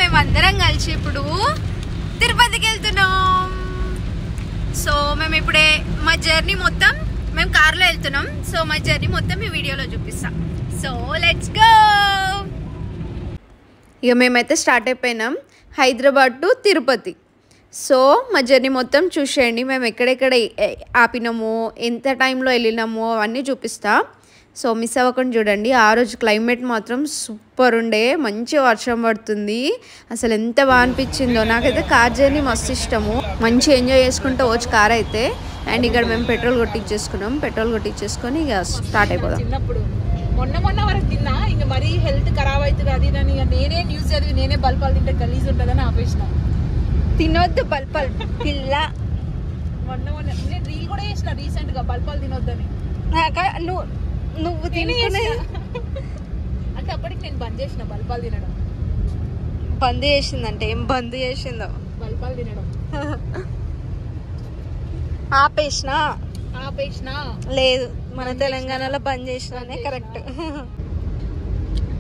మేమందరం కలిసి ఇప్పుడు తిరుపతికి వెళ్తున్నాం. సో మేము ఇప్పుడే మా జర్నీ మొత్తం మేము కార్లో వెళ్తున్నాం. సో మా జర్నీ మొత్తం ఈ వీడియోలో చూపిస్తాం. So let's go. ఇక మేమైతే స్టార్ట్ అయిపోయినాం హైదరాబాద్ టు తిరుపతి. సో మా జర్నీ మొత్తం చూసేయండి. మేము ఎక్కడెక్కడ ఆపినామో, ఎంత టైంలో వెళ్ళినామో అవన్నీ చూపిస్తా. సో మిస్ అవ్వకుండా చూడండి. ఆ రోజు క్లైమేట్ మాత్రం సూపర్ ఉండే, మంచి వర్షం పడుతుంది. అసలు ఎంత బాగా అనిపించిందో. నాకైతే కార్ జర్నీ మస్తు ఇష్టము. మంచి ఎంజాయ్ చేసుకుంటూ వచ్చి కార్ అయితే. అండ్ ఇక్కడ మేము పెట్రోల్ కొట్టించేసుకున్నాం. పెట్రోల్ కొట్టించేసుకొని ఇక స్టార్ట్ అయిపోదాం. చిన్నప్పుడు మొన్న వరకు తిన్నా, ఇంకా మరీ హెల్త్ ఖరాబ్ అవుతుంది అది అని నేనే న్యూస్ చదివి నేనే బల్పాలు తింటే గలీజ్ ఉంటుందని ఆపేసిన. తినొద్దు బల్పాలు పిల్ల. మొన్న నేను రీల్ కూడా చేసిన రీసెంట్ గా బల్పాలు తినొద్దని. నువ్వు తిని అంటే అప్పటికి నేను బంద్ చేసిన బల్పాలు తినడం. బంద్ చేసిందంటే ఏం బంద్ చేసిందో? బల్పాలు తినడం ఆపేసిన లేదు, మన తెలంగాణలో బంద్ చేసినానే కరెక్ట్.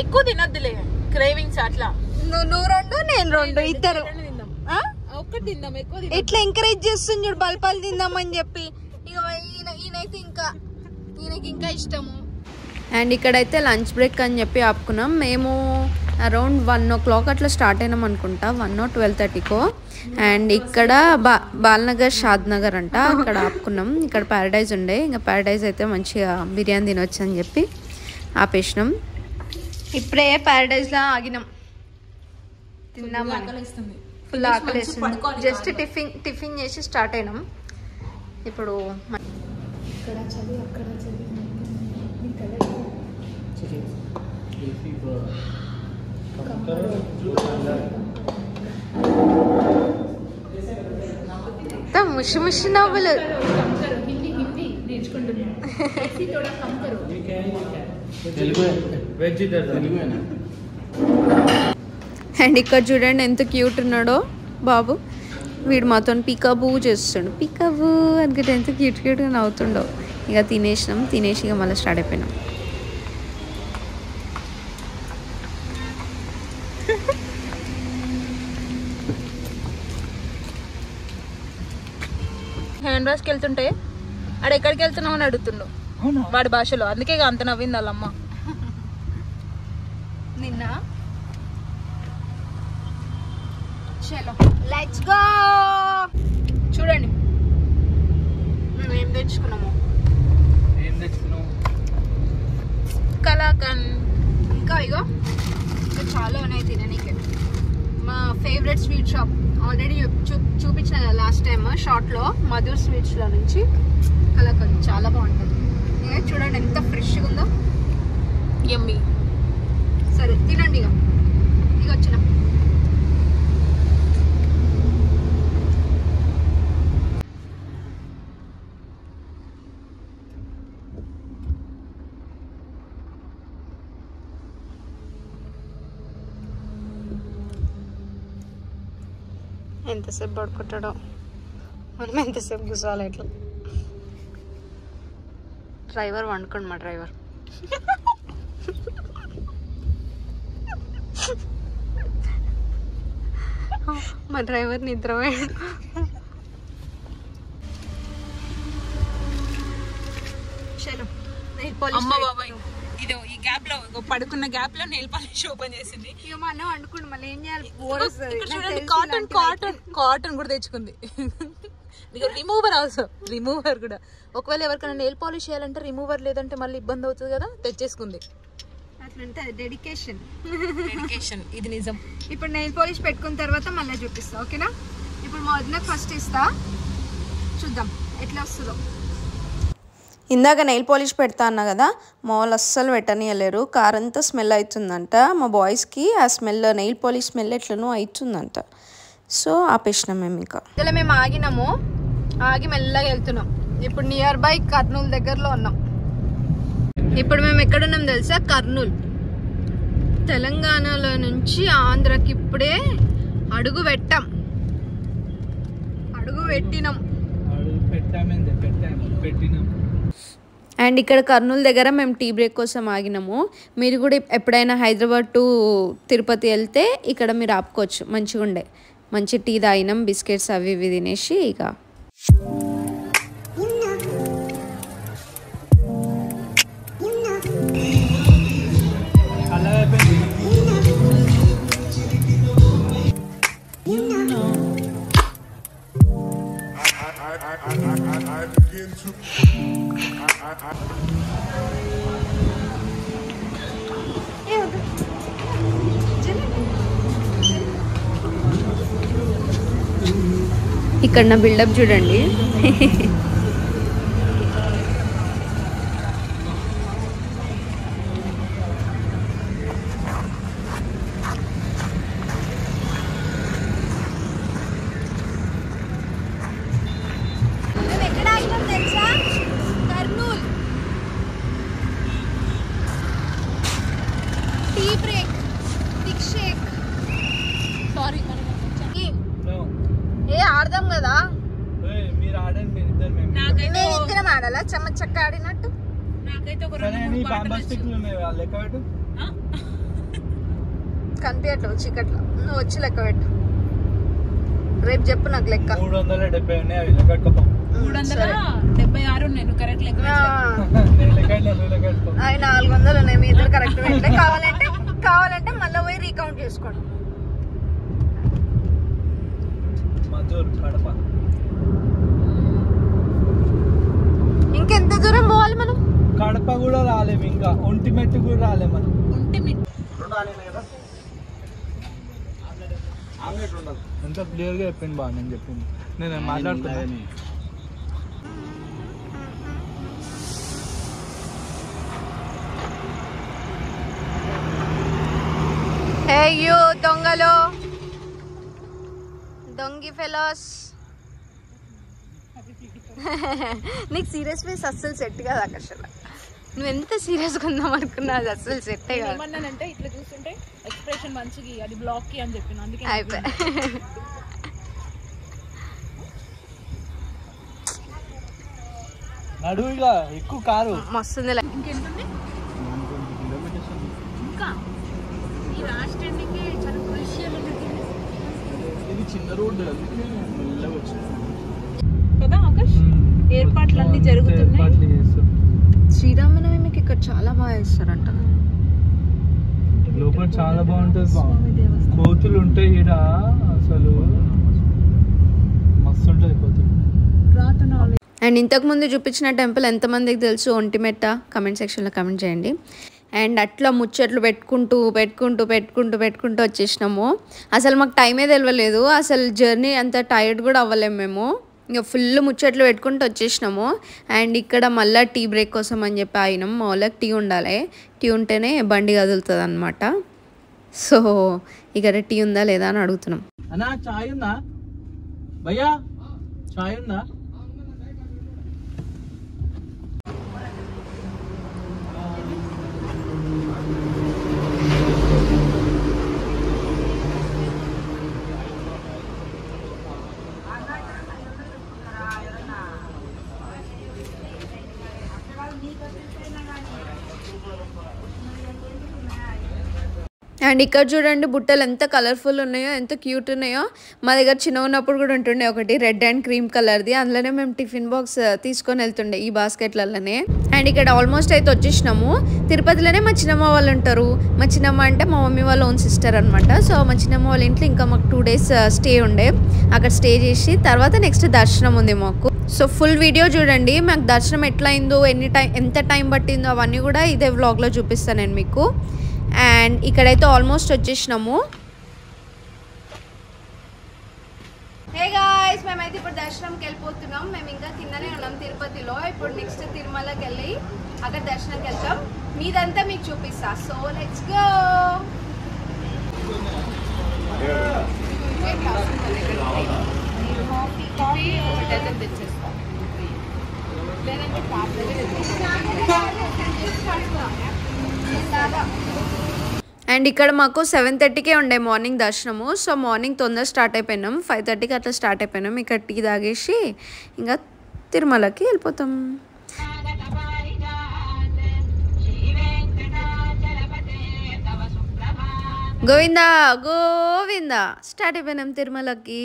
ఎక్కువ తినొద్దులే, క్రేవింగ్స్ అట్లా. నువ్వు రెండు నేను రెండు, ఇద్దరు ఒక్కటి తిందాం. ఎక్కువ ఇట్లా ఎంకరేజ్ చేస్తుంది చూడు బల్పాలు తిందామని చెప్పి. ఇక ఈయనైతే ఈయనకి ఇంకా ఇష్టము. అండ్ ఇక్కడైతే లంచ్ బ్రేక్ అని చెప్పి ఆపుకున్నాం. మేము అరౌండ్ 1 o'clock అట్లా స్టార్ట్ అయినాం అనుకుంటా, 1 or 12:30కో. అండ్ ఇక్కడ బాలనగర్ షాద్నగర్ అంట, అక్కడ ఆపుకున్నాం. ఇక్కడ ప్యారడైజ్ ఉండే, ఇంకా ప్యారడైజ్ అయితే మంచిగా బిర్యానీ తినొచ్చు అని చెప్పి ఆపేసినాం. ఇప్పుడే ప్యారడైజ్లో ఆగినాం, తిన్నామని. ఫుల్ ఆకలి వేస్తుంది. జస్ట్ టిఫిన్ చేసి స్టార్ట్ అయినాం. ఇప్పుడు ముషి ముషి నవ్వులు. అండ్ ఇక్కడ చూడండి ఎంత క్యూట్ ఉన్నాడో బాబు. వీడు మాతో పికబూ చేస్తుండు. పికబూ అనుకుంటే ఎంత క్యూట్గా నవ్వుతుండో. ఇక తినేసినాం. తినేసి ఇక మళ్ళీ స్టార్ట్ అయిపోయినాం. హ్యాండ్ వాష్కి వెళ్తుంటే ఆడ ఎక్కడికి వెళ్తున్నావు అని అడుగుతుండు వాడి భాషలో. అందుకే అంత నవ్వింది వాళ్ళమ్మ నిన్న. చలో లెట్స్ గో. చూడండి మేము ఏం తెచ్చుకున్నాము. కలాకండ్. ఇంకా ఇగో ఇంకా చాలా ఉన్నాయి తిననీకే. మా ఫేవరెట్ స్వీట్ షాప్ ఆల్రెడీ చూపించిన కదా లాస్ట్ టైం షార్ట్లో, మధుర్ స్వీట్స్లో నుంచి కలాకండ్ చాలా బాగుంటుంది. ఇక చూడండి ఎంత ఫ్రెష్గా ఉందో, యమ్మీ. సరే తినండి. ఇక వచ్చిన ఎంతసేపు పడుకుంటాడో, మనం ఎంతసేపు కూర్చోవాలి ఇట్లా. డ్రైవర్ వండుకోండి, మా డ్రైవర్. మా డ్రైవర్ నిద్రపోయాడు. అమ్మ బాబాయ్, ఇది ఈ గ్యాప్ లో పడుకున్న గ్యాప్ లో నెయిల్ పాలిష్ ఓపెన్ చేసింది. ఇక మనం వండుకుంటాం, మళ్ళీ ఏం చేయాలి? కాటన్ కూడా తెచ్చుకుంది. రిమూవర్ ఆల్సో, రిమూవర్ కూడా. ఒకవేళ ఎవరికైనా నెయిల్ పాలిష్ చేయాలంటే రిమూవర్ లేదంటే మళ్ళీ ఇబ్బంది అవుతుంది కదా, తెచ్చేసుకుంది. అట్లంటే డెడికేషన్. ఇది నిజం. ఇప్పుడు నెయిల్ పాలిష్ పెట్టుకున్న తర్వాత మళ్ళీ చూపిస్తా, ఓకేనా? ఇప్పుడు మా వదినకు ఫస్ట్ ఇస్తా, చూద్దాం ఎట్లా వస్తుందో. ఇందాక నెయిల్ పాలిష్ పెడతా అన్నా కదా, మా వాళ్ళు అస్సలు పెట్టనియలేరు. కార్ అంతా స్మెల్ అవుతుందంట. మా బాయ్స్కి ఆ స్మెల్, నెయిల్ పాలిష్ స్మెల్ ఎట్లనో అవుతుందంట. సో ఆపేసినాం మేము. ఇంకా ఇలా మేము ఆగినాము, ఆగి మెల్లగా వెళ్తున్నాం. ఇప్పుడు నియర్ బై కర్నూలు దగ్గరలో ఉన్నాం. ఇప్పుడు మేము ఎక్కడున్నాం తెలుసా? కర్నూలు. తెలంగాణలో నుంచి ఆంధ్రాకి ఇప్పుడే అడుగు పెట్టినాం. అండ్ ఇక్కడ కర్నూలు దగ్గర మేము టీ బ్రేక్ కోసం ఆగినాము. మీరు కూడా ఎప్పుడైనా హైదరాబాద్ టు తిరుపతి వెళ్తే ఇక్కడ మీరు ఆపుకోవచ్చు. మంచిగా ఉండే, మంచి టీ తాగినాం, బిస్కెట్స్ అవి ఇవి తినేసి ఇక ఇక్కడ నా బిల్డప్ చూడండి. ఆడదాం కదా, ఇద్దరం ఆడాలా చెక్క ఆడినట్టు. కనిపించట్లేదు చీకట్లో, నువ్వు వచ్చి లెక్క పెట్టు. రేపు చెప్పు నాకు లెక్క. 370 ఉన్నాయి, అవి లెక్క పెట్టుకో. 376 ఉన్నాయి, నువ్వు కరెక్ట్ లెక్క అవి 400 ఉన్నాయి, మీ ఇద్దరు కరెక్ట్ పెట్టలే. కావాలంటే మళ్ళీ పోయి రీకౌంట్ చేసుకోండి. ఇంకెంత దూరం పోవాలి మనం? కడప కూడా రాలేము, ఇంకా ఒంటిమెట్టు కూడా రాలేము మనం. ఎంత క్లియర్ గా చెప్పింది బా, నేను చెప్పింది నేను మాట్లాడుతున్నాను. హే యూ దొంగలు, దొంగి ఫెలోస్. నీకు సీరియస్ ఫేస్ అస్సలు సెట్ కాదు ఆకర్షణ. నువ్వు ఎంత సీరియస్గా ఉందాం అనుకున్నా అది అస్సలు సెట్ కాదు. ఏమన్నానంటే ఇట్లా చూస్తుంటే ఎక్స్ప్రెషన్ మంచిగా అది బ్లాక్ కి అని చెప్పిన, అందుకే అయిపోయి. నడువుగా ఎక్కువ కారు మస్తుంది. ఇంకెంతుంది ఇంకా ఈ లాస్ట్ ఎండింగ్ చాలా క్రూషియల్ ఉంది. ఇది చిన్న రోడ్డు కదా ఆకాష్, ఏర్పాట్లన్నీ జరుగుతున్నాయి. శ్రీరామనవమికి ఇక్కడ చాలా బాగా చేస్తారంట. లోపల చాలా బాగుంటుంది, కోతులు ఉంటాయి ఈడ, అసలు మస్తు ఉంటుంది కోతులు. అండ్ ఇంతకుముందు చూపించిన టెంపుల్ ఎంతమందికి తెలుసు ఒంటిమెట్ట? కమెంట్ సెక్షన్లో కమెంట్ చేయండి. అండ్ అట్లా ముచ్చట్లు పెట్టుకుంటూ వచ్చేసినాము. అసలు మాకు టైమే తెలియలేదు, అసలు జర్నీ అంత టైర్డ్ కూడా అవ్వలేము మేము. ఇంకా ఫుల్ ముచ్చట్లు పెట్టుకుంటూ వచ్చేసినాము. అండ్ ఇక్కడ మళ్ళీ టీ బ్రేక్ కోసం అని చెప్పి ఆగినాం. మా వాళ్ళకి టీ ఉండాలి, టీ ఉంటేనే బండి కదులుతుంది అనమాట. సో ఇక్కడ టీ ఉందా లేదా అని అడుగుతున్నాం. అన్నా చాయ్ ఉందా భయ్యా, చాయ్ ఉందా? అండ్ ఇక్కడ చూడండి బుట్టలు ఎంత కలర్ఫుల్ ఉన్నాయో, ఎంత క్యూట్ ఉన్నాయో. మా దగ్గర చిన్న ఉన్నప్పుడు కూడా ఉంటుండే ఒకటి రెడ్ అండ్ క్రీమ్ కలర్ది, అందులోనే మేము టిఫిన్ బాక్స్ తీసుకొని వెళ్తుండే ఈ బాస్కెట్లలోనే. అండ్ ఇక్కడ ఆల్మోస్ట్ అయితే వచ్చేసినాము. తిరుపతిలోనే మా చిన్నమ్మ వాళ్ళు ఉంటారు. మా చిన్నమ్మ అంటే మా మమ్మీ వాళ్ళ ఓన్ సిస్టర్ అనమాట. సో మా చిన్నమ్మ వాళ్ళ ఇంట్లో ఇంకా మాకు 2 days స్టే ఉండే. అక్కడ స్టే చేసి తర్వాత నెక్స్ట్ దర్శనం ఉంది మాకు. సో ఫుల్ వీడియో చూడండి, మాకు దర్శనం ఎట్లా అయిందో, ఎంత టైం పట్టిందో అవన్నీ కూడా ఇదే వ్లాగ్లో చూపిస్తాను నేను మీకు. అండ్ ఇక్కడైతే ఆల్మోస్ట్ వచ్చేసినాము. హే గాయ్స్, మేమైతే ఇప్పుడు దర్శనంకి వెళ్ళిపోతున్నాం. మేము ఇంకా కిందనే ఉన్నాం తిరుపతిలో. ఇప్పుడు నెక్స్ట్ తిరుమలకి వెళ్ళి అక్కడ దర్శనంకి వెళ్తాం. మీదంతా మీకు చూపిస్తా. So let's go. అండ్ ఇక్కడ మాకు 7:30కే ఉండే మార్నింగ్ దర్శనము. సో మార్నింగ్ తొందర స్టార్ట్ అయిపోయినాం, 5:30కి అట్లా స్టార్ట్ అయిపోయినాం. ఇక్కడ టీ తాగేసి ఇంకా తిరుమలకి వెళ్ళిపోతాం. గోవిందా గోవిందా స్టార్ట్ అయిపోయినాం తిరుమలకి.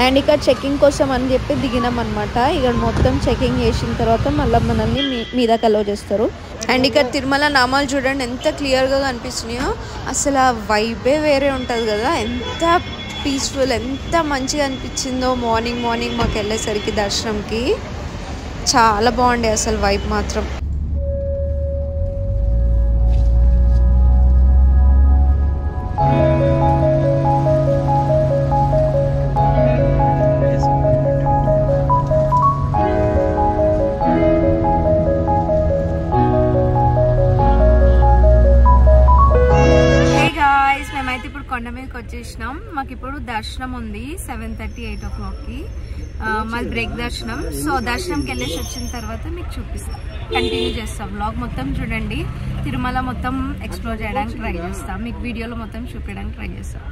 అండ్ ఇక్కడ చెకింగ్ కోసం అని చెప్పి దిగినాం అనమాట. ఇక్కడ మొత్తం చెకింగ్ చేసిన తర్వాత మళ్ళీ మనల్ని మీదకి అలో చేస్తారు. అండ్ ఇక్కడ తిరుమల నామాలు చూడండి ఎంత క్లియర్గా కనిపిస్తున్నాయో. అసలు ఆ వైబే వేరే ఉంటుంది కదా, ఎంత పీస్ఫుల్, ఎంత మంచిగా అనిపించిందో మార్నింగ్ మాకు వెళ్ళేసరికి దర్శనంకి. చాలా బాగుండే అసలు వైబ్ మాత్రం. మేమైతే ఇప్పుడు కొండ మీదకి వచ్చేసినాం. మాకు ఇప్పుడు దర్శనం ఉంది 7:30, 8 o'clockకి. మాది బ్రేక్ దర్శనం. సో దర్శనంకి వెళ్ళేసి వచ్చిన తర్వాత మీకు చూపిస్తాం, కంటిన్యూ చేస్తాం. వ్లాగ్ మొత్తం చూడండి. తిరుమల మొత్తం ఎక్స్ప్లోర్ చేయడానికి ట్రై చేస్తాం, మీకు వీడియోలో మొత్తం చూపించడానికి ట్రై చేస్తాం.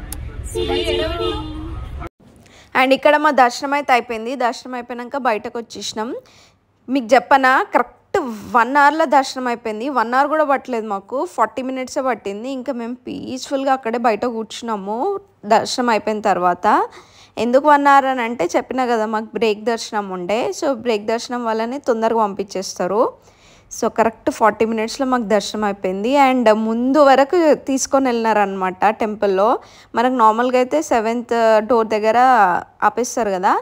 అండ్ ఇక్కడ మా దర్శనం అయితే అయిపోయింది. దర్శనం అయిపోయాక బయటకు వచ్చేసినాం. మీకు చెప్పనా, కరెక్ట్ 1 hourలో దర్శనం అయిపోయింది. 1 hour కూడా పట్టలేదు మాకు, 40 minutes పట్టింది. ఇంకా మేము పీస్ఫుల్గా అక్కడే బయట కూర్చున్నాము దర్శనం అయిపోయిన తర్వాత. ఎందుకు 1 hour అని అంటే చెప్పినా కదా మాకు బ్రేక్ దర్శనం ఉండే. సో బ్రేక్ దర్శనం వల్లనే తొందరగా పంపించేస్తారు. సో కరెక్ట్ 40 minutesలో మాకు దర్శనం అయిపోయింది. అండ్ ముందు వరకు తీసుకొని వెళ్ళినారనమాట టెంపుల్లో. మనకు నార్మల్గా అయితే 7th door దగ్గర ఆపేస్తారు కదా.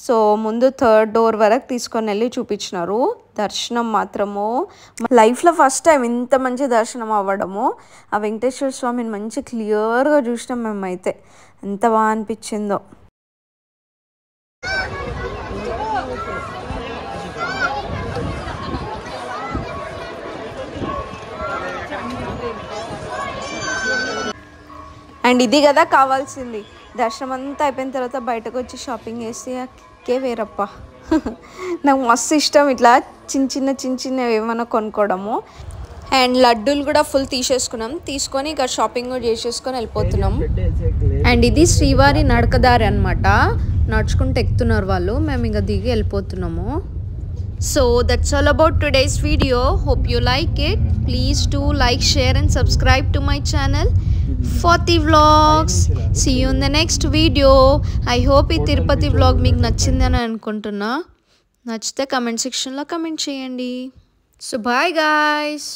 సో ముందు 3rd door వరకు తీసుకొని వెళ్ళి చూపించినారు. దర్శనం మాత్రము లైఫ్లో ఫస్ట్ టైం ఇంత మంచి దర్శనం అవ్వడము. ఆ వెంకటేశ్వర స్వామిని మంచి క్లియర్గా చూసినాం మేమైతే. ఎంత బాగా అనిపించిందో. అండ్ ఇది కదా కావాల్సింది. దర్శనం అంతా అయిపోయిన తర్వాత బయటకు వచ్చి షాపింగ్ చేస్తే వేరప్ప. నాకు మస్తు ఇష్టం ఇట్లా చిన్న చిన్నవి ఏమైనా కొనుక్కోవడము. అండ్ లడ్డూలు కూడా ఫుల్ తీసేసుకున్నాం. తీసుకొని ఇక షాపింగ్ కూడా చేసేసుకొని వెళ్ళిపోతున్నాం. అండ్ ఇది శ్రీవారి నడకదారి అనమాట. నడుచుకుంటూ ఎక్కుతున్నారు వాళ్ళు, మేము ఇంకా దిగి వెళ్ళిపోతున్నాము. So that's all about today's video. Hope you like it. Please do like, share and subscribe to my channel Fati Vlogs. See you in the next video. I hope ఈ తిరుపతి vlog మీకు నచ్చిందని అనుకుంటున్నా. నచ్చితే comment section లో comment చేయండి. So bye guys.